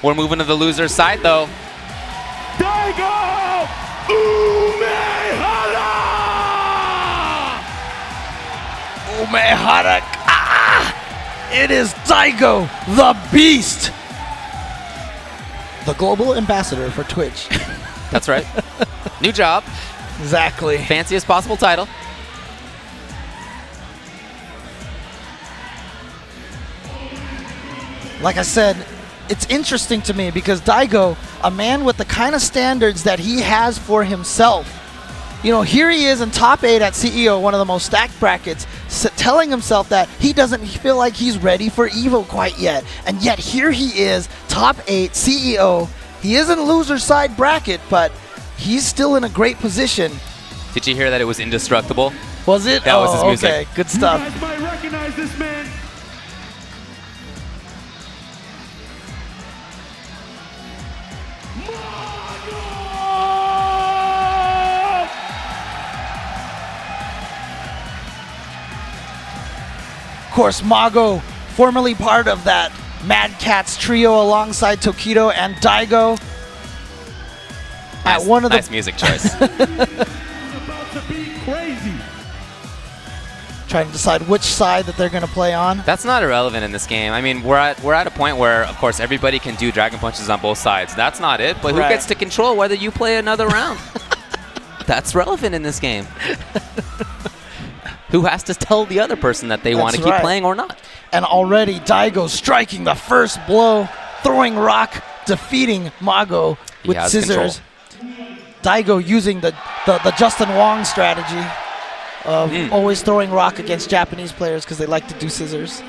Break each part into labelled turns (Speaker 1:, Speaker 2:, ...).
Speaker 1: We're moving to the loser's side, though.
Speaker 2: Daigo Umehara!
Speaker 3: Umehara. Ah! It is Daigo, the Beast. The global ambassador for Twitch.
Speaker 1: That's right. New job.
Speaker 3: Exactly.
Speaker 1: Fanciest possible title.
Speaker 3: Like I said, it's interesting to me because Daigo, a man with the kind of standards that he has for himself, you know, here he is in top 8 at CEO, one of the most stacked brackets, telling himself that he doesn't feel like he's ready for EVO quite yet. And yet here he is, top 8, CEO. He is in loser side bracket, but he's still in a great position.
Speaker 1: Did you hear that it was indestructible?
Speaker 3: Was it?
Speaker 1: That was his music.
Speaker 3: Okay, good stuff.
Speaker 2: You guys might recognize this man.
Speaker 3: Of course, Mago, formerly part of that Mad Cats trio alongside Tokido and Daigo.
Speaker 1: Nice,
Speaker 3: At one of
Speaker 1: nice
Speaker 3: the
Speaker 1: music choice.
Speaker 2: About to be crazy.
Speaker 3: trying to decide which side that they're going to play on.
Speaker 1: That's not irrelevant in this game. I mean, we're at a point where, of course, everybody can do Dragon Punches on both sides. That's not it, but who
Speaker 3: Right.
Speaker 1: gets to control whether you play another round? That's relevant in this game. Who has to tell the other person that they want to
Speaker 3: That's
Speaker 1: keep
Speaker 3: right.
Speaker 1: playing or not?
Speaker 3: And already Daigo striking the first blow, throwing rock, defeating Mago
Speaker 1: He
Speaker 3: with
Speaker 1: has
Speaker 3: scissors. Daigo using the Justin Wong strategy of always throwing rock against Japanese players because they like to do scissors.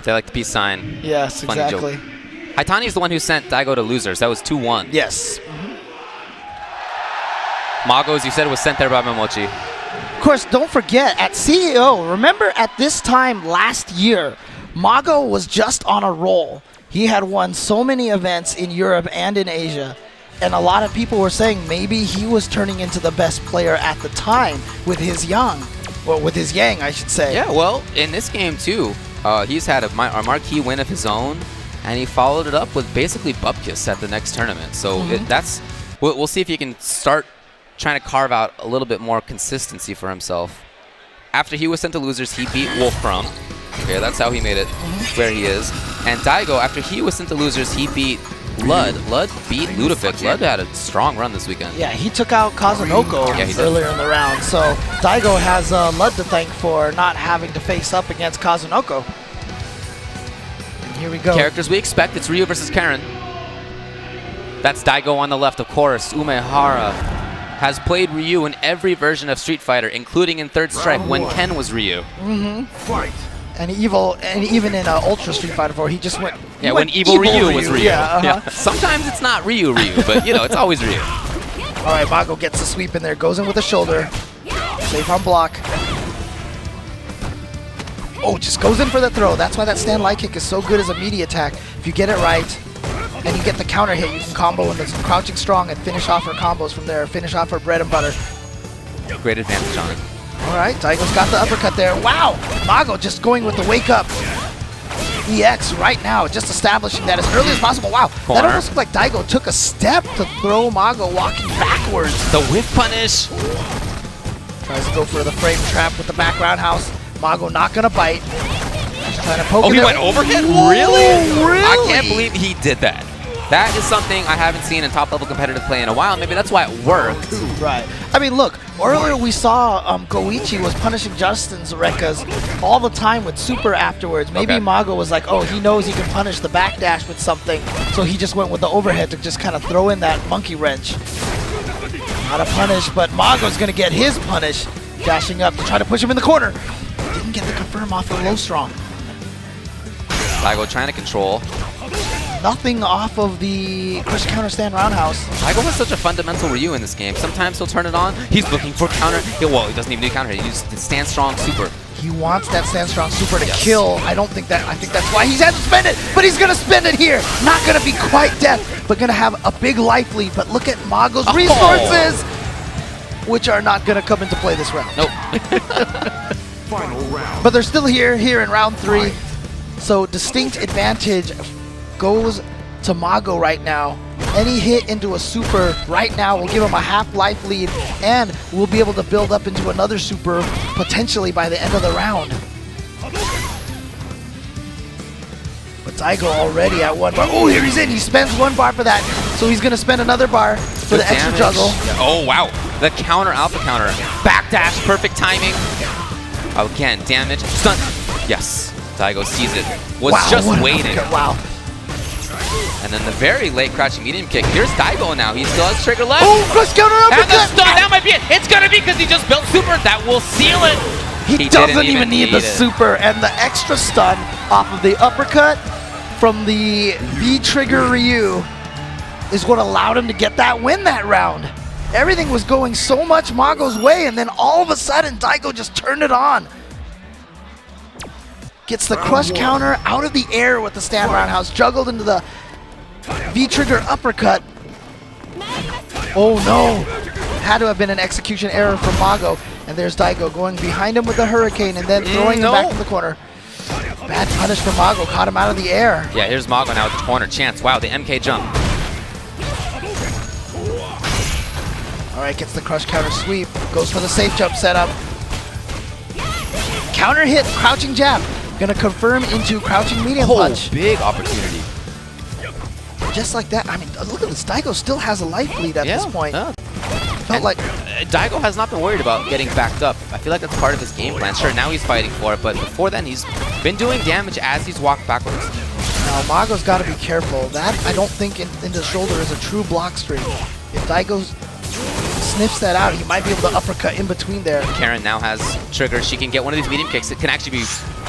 Speaker 1: They like the peace sign.
Speaker 3: Yes,
Speaker 1: Funny
Speaker 3: exactly.
Speaker 1: joke. Haitani's the one who sent Daigo to losers. That was 2-1.
Speaker 3: Yes.
Speaker 1: Mago, as you said, was sent there by Momochi.
Speaker 3: Of course, don't forget, at CEO, remember at this time last year, Mago was just on a roll. He had won so many events in Europe and in Asia, and a lot of people were saying maybe he was turning into the best player at the time with his yang, or with his yang, I should say.
Speaker 1: Yeah, well, in this game, too, he's had a marquee win of his own, and he followed it up with basically Bupkis at the next tournament. So we'll see if he can start trying to carve out a little bit more consistency for himself. After he was sent to losers, he beat Wolfram. Okay, that's how he made it where he is. And Daigo, after he was sent to losers, he beat Lud. Lud beat Ludovic. Lud had a strong run this weekend.
Speaker 3: Yeah, he took out Kazunoko earlier in the round. So Daigo has Lud to thank for not having to face up against Kazunoko. And here we go.
Speaker 1: Characters we expect. It's Ryu versus Karen. That's Daigo on the left, of course. Umehara has played Ryu in every version of Street Fighter, including in Third Strike when Ken was Ryu.
Speaker 2: Fight.
Speaker 3: And even in Ultra Street Fighter 4, he just went.
Speaker 1: Yeah, when Evil Ryu was Ryu.
Speaker 3: Yeah,
Speaker 1: Yeah. Sometimes it's not Ryu, but you know, it's always Ryu.
Speaker 3: All right, Mago gets the sweep in there, goes in with a shoulder, safe on block. Oh, just goes in for the throw. That's why that stand light kick is so good as a meaty attack. If you get it right, and you get the counter hit, you can combo into crouching strong and finish off her combos from there. Finish off her bread and butter.
Speaker 1: Great advantage on it.
Speaker 3: All right, Daigo's got the uppercut there. Wow, Mago just going with the wake up. EX right now, just establishing that as early as possible. Wow,
Speaker 1: Corner.
Speaker 3: that almost looked like Daigo took a step to throw Mago walking backwards.
Speaker 1: The whiff punish.
Speaker 3: Tries to go for the frame trap with the back roundhouse. Mago not gonna bite. Trying to poke
Speaker 1: Oh,
Speaker 3: it
Speaker 1: he
Speaker 3: there.
Speaker 1: went overhead?
Speaker 3: Whoa,
Speaker 1: Really?
Speaker 3: really?
Speaker 1: I can't believe he did that. That is something I haven't seen in top-level competitive play in a while. Maybe that's why it worked.
Speaker 3: Right. I mean, look, earlier we saw Goichi was punishing Justin's Rekkas all the time with super afterwards. Maybe
Speaker 1: Okay.
Speaker 3: Mago was like, oh, he knows he can punish the backdash with something, so he just went with the overhead to just kind of throw in that monkey wrench. Not a punish, but Mago's going to get his punish, dashing up to try to push him in the corner. Didn't get the confirm off of low strong.
Speaker 1: Daigo trying to control.
Speaker 3: Nothing off of the crush counter stand roundhouse.
Speaker 1: Daigo has such a fundamental Ryu in this game. Sometimes he'll turn it on. He's looking for counter. Well, he doesn't even do counter. He uses the stand strong super.
Speaker 3: He wants that stand strong super to kill. I think that's why he's had to spend it, but he's gonna spend it here. Not gonna be quite death, but gonna have a big life lead. But look at Mago's resources, which are not gonna come into play this round.
Speaker 1: Nope.
Speaker 2: Final round.
Speaker 3: But they're still here in round 3. So distinct advantage goes to Mago right now. Any hit into a super right now will give him a half life lead, and we'll be able to build up into another super potentially by the end of the round. But Daigo already at 1 bar. Oh, here he's in. He spends 1 bar for that, so he's going to spend another bar for the extra juggle.
Speaker 1: Oh, wow. The counter, alpha counter. Backdash, perfect timing. Again, damage. Stun. Yes. Daigo sees it. Was just waiting.
Speaker 3: Wow.
Speaker 1: And then the very late crouching medium kick. Here's Daigo now. He still has trigger left.
Speaker 3: Oh, crush counter uppercut.
Speaker 1: And the stun. That might be it. It's going to be because he just built super. That will seal it.
Speaker 3: He doesn't even need the super, and the extra stun off of the uppercut from the V-trigger Ryu is what allowed him to get that win that round. Everything was going so much Mago's way, and then all of a sudden, Daigo just turned it on. Gets the crush counter out of the air with the stand roundhouse, juggled into the V-trigger uppercut. Oh no! Had to have been an execution error from Mago. And there's Daigo going behind him with the hurricane and then throwing him back in the corner. Bad punish from Mago, caught him out of the air.
Speaker 1: Yeah, here's Mago now with the corner chance. Wow, the MK jump.
Speaker 3: All right, gets the crush counter sweep. Goes for the safe jump setup. Counter hit, crouching jab. Gonna confirm into crouching medium punch.
Speaker 1: Big opportunity.
Speaker 3: Just like that. I mean, look at this. Daigo still has a life lead at this point. Felt like
Speaker 1: Daigo has not been worried about getting backed up. I feel like that's part of his game plan. Sure, now he's fighting for it, but before then he's been doing damage as he's walked backwards.
Speaker 3: Now Mago's got to be careful. That I don't think in the shoulder is a true block streak. If Daigo sniffs that out, he might be able to uppercut in between there.
Speaker 1: Karen now has trigger. She can get one of these medium kicks. It can actually be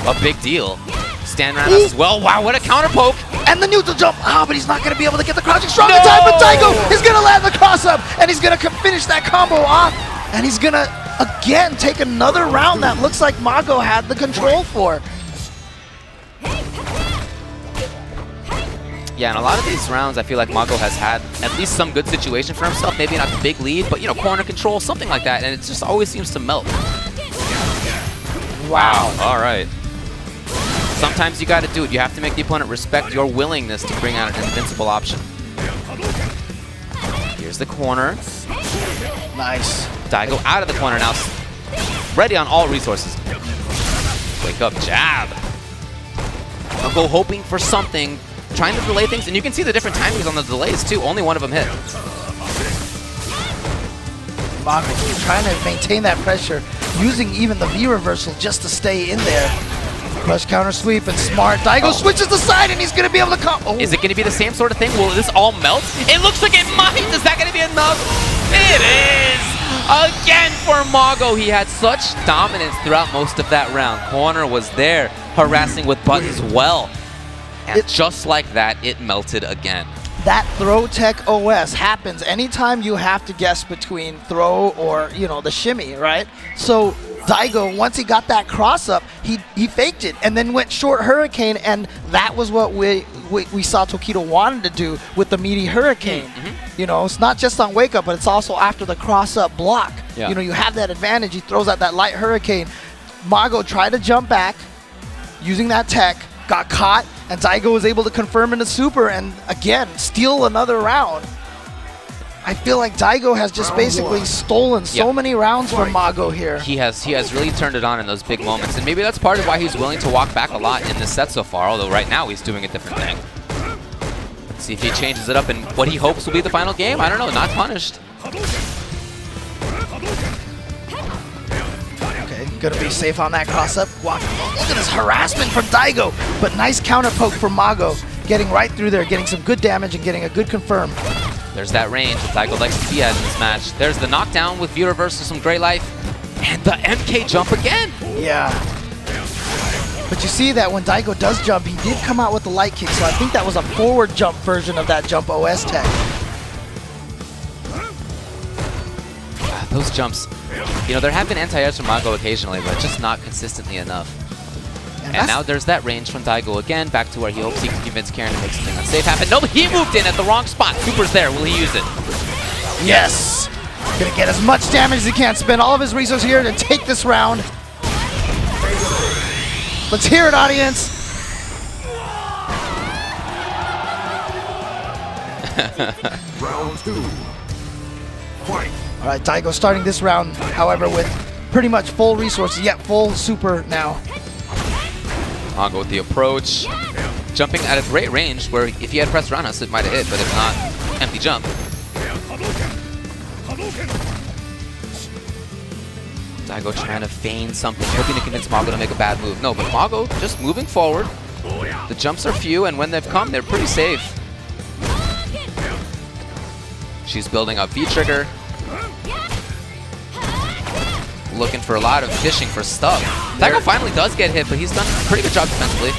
Speaker 1: a big deal. Stand round as well. Wow, what a counter poke.
Speaker 3: And the neutral jump. Oh, but he's not going to be able to get the crouching strong in time. But Daigo is going to land the cross up, and he's going to finish that combo off. And he's going to, again, take another round that looks like Mago had the control for.
Speaker 1: Yeah, in a lot of these rounds, I feel like Mago has had at least some good situation for himself. Maybe not the big lead, but, you know, corner control, something like that. And it just always seems to melt. Wow. All right. Sometimes you got to do it. You have to make the opponent respect your willingness to bring out an invincible option. Here's the corner.
Speaker 3: Nice.
Speaker 1: Daigo out of the corner now. Ready on all resources. Wake up jab. Mago hoping for something. Trying to delay things. And you can see the different timings on the delays too. Only one of them hit.
Speaker 3: Mago trying to maintain that pressure. Using even the V reversal just to stay in there. Crush counter sweep and smart. Daigo switches the side and he's going to be able to come. Oh.
Speaker 1: Is it going to be the same sort of thing? Will this all melt? It looks like it might. Is that going to be enough? It is. Again for Mago. He had such dominance throughout most of that round. Corner was there, harassing with buttons well. And just like that, it melted again.
Speaker 3: That throw tech OS happens anytime you have to guess between throw or, you know, the shimmy, right? So Daigo, once he got that cross up, he faked it and then went short hurricane, and that was what we saw Tokido wanted to do with the meaty hurricane. You know, it's not just on wake up, but it's also after the cross up block.
Speaker 1: Yeah.
Speaker 3: You know, you have that advantage. He throws out that light hurricane. Mago tried to jump back using that tech, got caught, and Daigo was able to confirm into super and again steal another round. I feel like Daigo has just basically stolen so many rounds from Mago here.
Speaker 1: He has really turned it on in those big moments, and maybe that's part of why he's willing to walk back a lot in this set so far, although right now he's doing a different thing. Let's see if he changes it up in what he hopes will be the final game. I don't know, not punished.
Speaker 3: Okay, gonna be safe on that cross up. Wow, look at this harassment from Daigo, but nice counter poke from Mago, getting right through there, getting some good damage and getting a good confirm.
Speaker 1: There's that range that Daigo likes to be at in this match. There's the knockdown with V reversal, some great life, and the MK jump again.
Speaker 3: Yeah. But you see that when Daigo does jump, he did come out with the light kick, so I think that was a forward jump version of that jump OS tech.
Speaker 1: Those jumps, you know, there have been anti-airs from Mago occasionally, but just not consistently enough. And now there's that range from Daigo again, back to where he hopes he can convince Karen to make something unsafe happen. No, he moved in at the wrong spot. Super's there. Will he use it?
Speaker 3: Yes! Gonna get as much damage as he can, spend all of his resources here to take this round. Let's hear it, audience.
Speaker 2: Round 2. Fight.
Speaker 3: All right, Daigo starting this round, however, with pretty much full resources, yet full super now.
Speaker 1: Mago with the approach. Jumping at a great range where if he had pressed roundhouse, it might have hit, but if not, empty jump. Daigo trying to feign something, hoping to convince Mago to make a bad move. No, but Mago just moving forward. The jumps are few, and when they've come, they're pretty safe. She's building up V-trigger. Looking for a lot of fishing for stuff. Daigo finally does get hit, but he's done a pretty good job defensively.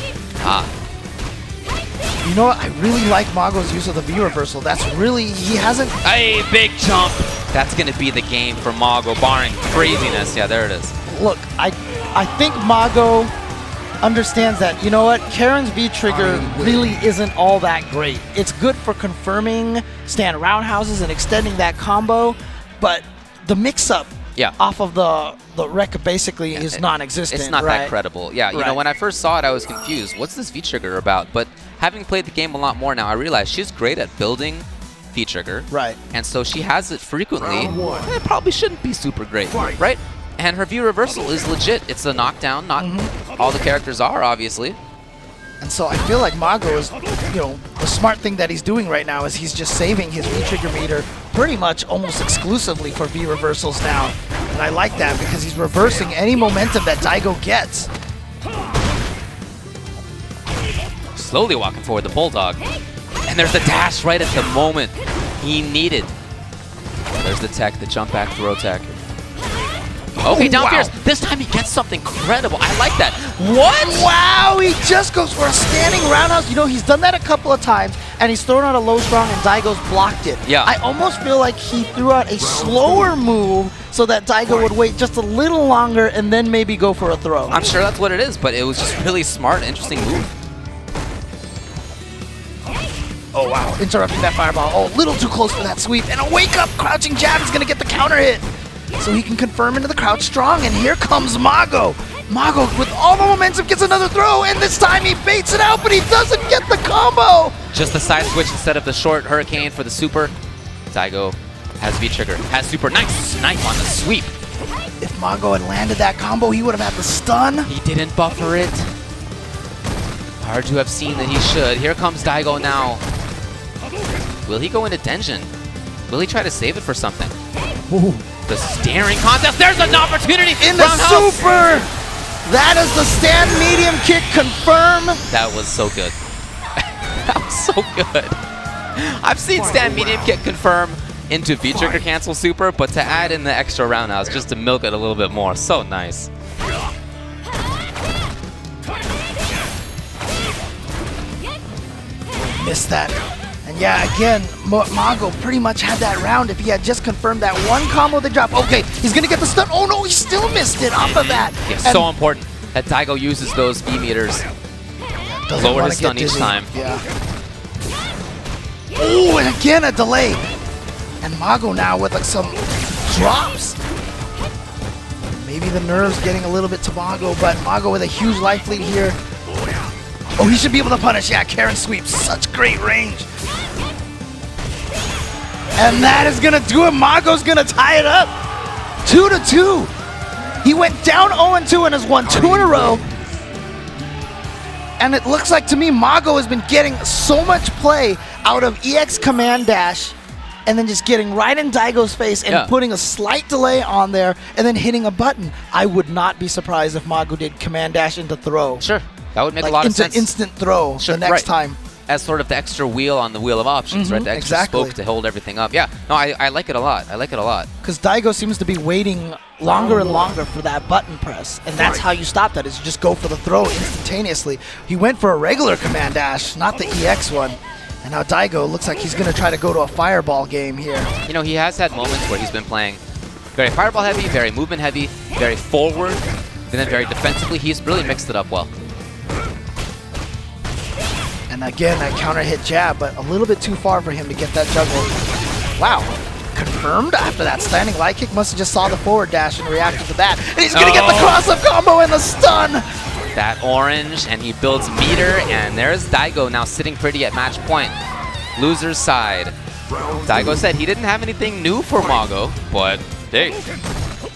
Speaker 3: You know what? I really like Mago's use of the V reversal. That's really, he hasn't...
Speaker 1: Hey, big jump. That's going to be the game for Mago, barring craziness. Yeah, there it is.
Speaker 3: Look, I think Mago understands that, you know what, Karen's V-trigger really isn't all that great. It's good for confirming stand roundhouses and extending that combo, but the mix-up off of the wreck basically is non-existent.
Speaker 1: It's not
Speaker 3: right?
Speaker 1: that credible. Yeah, you know, when I first saw it, I was confused. What's this V-trigger about? But having played the game a lot more now, I realize she's great at building V-trigger.
Speaker 3: Right.
Speaker 1: And so she has it frequently.
Speaker 2: Round 1.
Speaker 1: It probably shouldn't be super great,
Speaker 2: Fight.
Speaker 1: right? And her V-reversal is legit. It's a knockdown. Not all the characters are, obviously.
Speaker 3: And so I feel like Mago is, you know, the smart thing that he's doing right now is he's just saving his V-trigger meter pretty much almost exclusively for V-reversals now. And I like that because he's reversing any momentum that Daigo gets.
Speaker 1: Slowly walking forward, the Bulldog. And there's the dash right at the moment he needed. There's the tech, the jump back throw tech. Okay, down Fierce. This time he gets something credible. I like that. What?
Speaker 3: Wow, he just goes for a standing roundhouse. You know, he's done that a couple of times, and he's thrown out a low strong, and Daigo's blocked it.
Speaker 1: Yeah.
Speaker 3: I almost feel like he threw out a slower move so that Daigo would wait just a little longer and then maybe go for a throw.
Speaker 1: I'm sure that's what it is, but it was just really smart, interesting move.
Speaker 3: Oh, wow. Interrupting that fireball. Oh, a little too close for that sweep. And a wake-up crouching jab is going to get the counter hit. So he can confirm into the crouch strong, and here comes Mago. Mago, with all the momentum, gets another throw, and this time he baits it out, but he doesn't get the combo.
Speaker 1: Just the side switch instead of the short hurricane for the super. Daigo has V-trigger, has super. Nice snipe on the sweep.
Speaker 3: If Mago had landed that combo, he would have had the stun.
Speaker 1: He didn't buffer it. Hard to have seen that he should. Here comes Daigo now. Will he go into Denjin? Will he try to save it for something?
Speaker 3: Ooh.
Speaker 1: The staring contest. There's an opportunity
Speaker 3: In the
Speaker 1: roundhouse.
Speaker 3: super. That is the stand medium kick confirm.
Speaker 1: That was so good. That was so good. I've seen stand medium kick confirm into V-trigger cancel super, but to add in the extra roundhouse just to milk it a little bit more. So nice.
Speaker 3: Missed that. And yeah, again, Mago pretty much had that round if he had just confirmed that one combo they dropped. Okay, he's going to get the stun. Oh no, he still missed it off of that.
Speaker 1: Yeah, so important that Daigo uses those V meters. Lower his stun each time.
Speaker 3: Yeah. Oh, and again a delay. And Mago now with like some drops. Maybe the nerves getting a little bit to Mago, but Mago with a huge life lead here. Oh, he should be able to punish. Yeah, Karen sweeps. Such great range. And that is going to do it. Mago's going to tie it up. 2-2. He went down 0-2 and has won 2 in a row. And it looks like to me Mago has been getting so much play out of EX command dash and then just getting right in Daigo's face and putting a slight delay on there and then hitting a button. I would not be surprised if Mago did command dash into throw.
Speaker 1: Sure. That would make
Speaker 3: like
Speaker 1: a lot of sense.
Speaker 3: Instant throw the next time.
Speaker 1: As sort of the extra wheel on the wheel of options, right? The extra spoke to hold everything up. Yeah, no, I like it a lot. I like it a lot.
Speaker 3: Because Daigo seems to be waiting longer and longer for that button press. And that's how you stop that, is you just go for the throw instantaneously. He went for a regular command dash, not the EX one. And now Daigo looks like he's going to try to go to a fireball game here.
Speaker 1: You know, he has had moments where he's been playing very fireball heavy, very movement heavy, very forward, and then very defensively. He's really mixed it up well.
Speaker 3: And again, that counter hit jab, but a little bit too far for him to get that juggle. Wow. Confirmed after that standing light kick. Must have just saw the forward dash and reacted to that. And he's going to get the cross-up combo and the stun.
Speaker 1: That orange, and he builds meter, and there's Daigo now sitting pretty at match point. loser's side. Daigo said he didn't have anything new for Mago, but hey,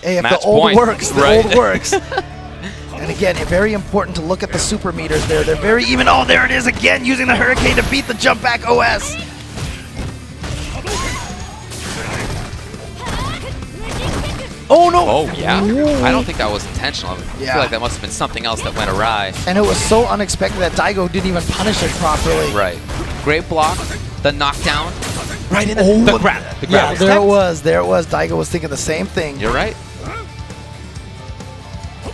Speaker 3: Hey, if
Speaker 1: match
Speaker 3: the old
Speaker 1: point.
Speaker 3: works, the
Speaker 1: Right.
Speaker 3: old works. And again, very important to look at the super meters there. They're very even. Oh, there it is again, using the Hurricane to beat the jump back OS. Oh no!
Speaker 1: Oh yeah,
Speaker 3: Ooh.
Speaker 1: I don't think that was intentional. I
Speaker 3: Yeah.
Speaker 1: feel like that must have been something else that went awry.
Speaker 3: And it was so unexpected that Daigo didn't even punish it properly.
Speaker 1: Right. Great block. The knockdown. Right in the,
Speaker 3: Oh,
Speaker 1: the grab. The grab.
Speaker 3: Yeah, there it was. There it was. Daigo was thinking the same thing.
Speaker 1: You're right.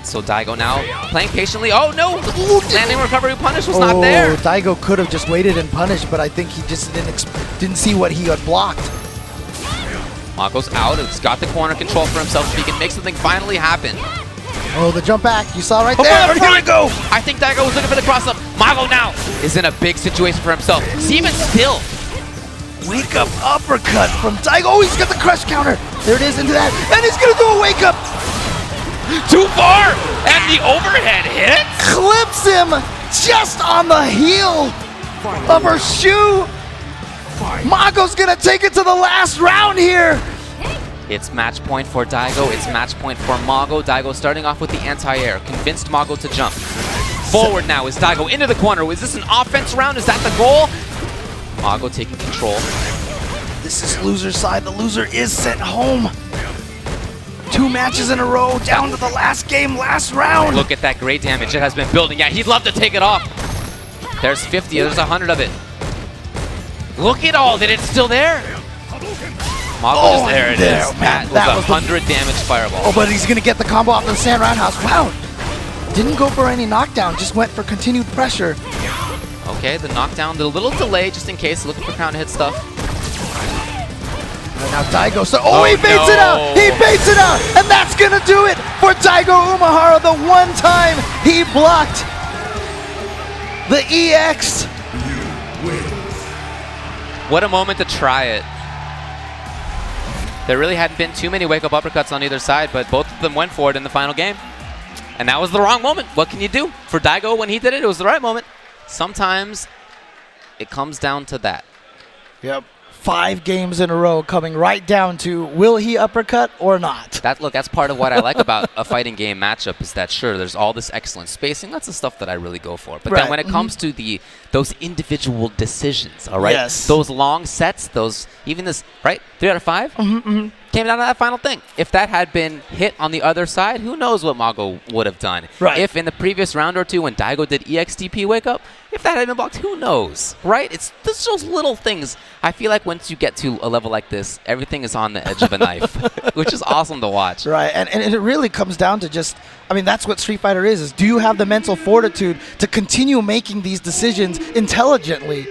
Speaker 1: So Daigo now playing patiently. Oh no! Landing recovery punish was not there.
Speaker 3: Daigo could have just waited and punished, but I think he just didn't see what he had blocked.
Speaker 1: Mago's out. He's got the corner control for himself so he can make something finally happen.
Speaker 3: Oh, the jump back. You saw right
Speaker 1: Oh,
Speaker 3: there.
Speaker 1: for the
Speaker 3: Here we go.
Speaker 1: I think Daigo was looking for the cross-up. Mago now is in a big situation for himself. See, even still.
Speaker 3: Wake up uppercut from Daigo. Oh, he's got the crush counter. There it is into that. And he's going to do a wake up.
Speaker 1: Too far. And the overhead hit.
Speaker 3: Clips him just on the heel of her shoe. Mago's going to take it to the last round here.
Speaker 1: It's match point for Daigo. It's match point for Mago. Daigo starting off with the anti-air. Convinced Mago to jump. Forward now is Daigo into the corner. Is this an offense round? Is that the goal? Mago taking control.
Speaker 3: This is loser's side. The loser is sent home. 2 matches in a row, down to the last game, last round.
Speaker 1: Look at that great damage it has been building. Yeah, he'd love to take it off. There's 50, there's 100 of it. Look at all, that it's still there. Mago just, there it is.
Speaker 3: Man,
Speaker 1: that was 100 damage fireball.
Speaker 3: Oh, but he's going to get the combo off the sand roundhouse. Wow. Didn't go for any knockdown, just went for continued pressure.
Speaker 1: Okay, the knockdown, the little delay just in case, looking for crown hit stuff.
Speaker 3: And now Daigo, he baits it out! He baits it out! And that's gonna do it for Daigo Umehara, the one time he blocked the EX.
Speaker 1: What a moment to try it. There really hadn't been too many wake-up uppercuts on either side, but both of them went for it in the final game. And that was the wrong moment. What can you do? For Daigo, when he did it, it was the right moment. Sometimes it comes down to that.
Speaker 3: Yep. 5 games in a row coming right down to will he uppercut or not?
Speaker 1: That's part of what I like about a fighting game matchup is that, sure, there's all this excellent spacing. That's the stuff that I really go for. But then when it comes to those individual decisions, all right?
Speaker 3: Yes.
Speaker 1: Those long sets, even this, right? 3 out of 5? Came down to that final thing. If that had been hit on the other side, who knows what Mago would have done.
Speaker 3: Right.
Speaker 1: If in the previous round or two when Daigo did EXTP wake up, if that had been blocked, who knows, right? It's just those little things. I feel like once you get to a level like this, everything is on the edge of a knife, which is awesome to watch.
Speaker 3: Right, and it really comes down to just, I mean, that's what Street Fighter is do you have the mental fortitude to continue making these decisions intelligently?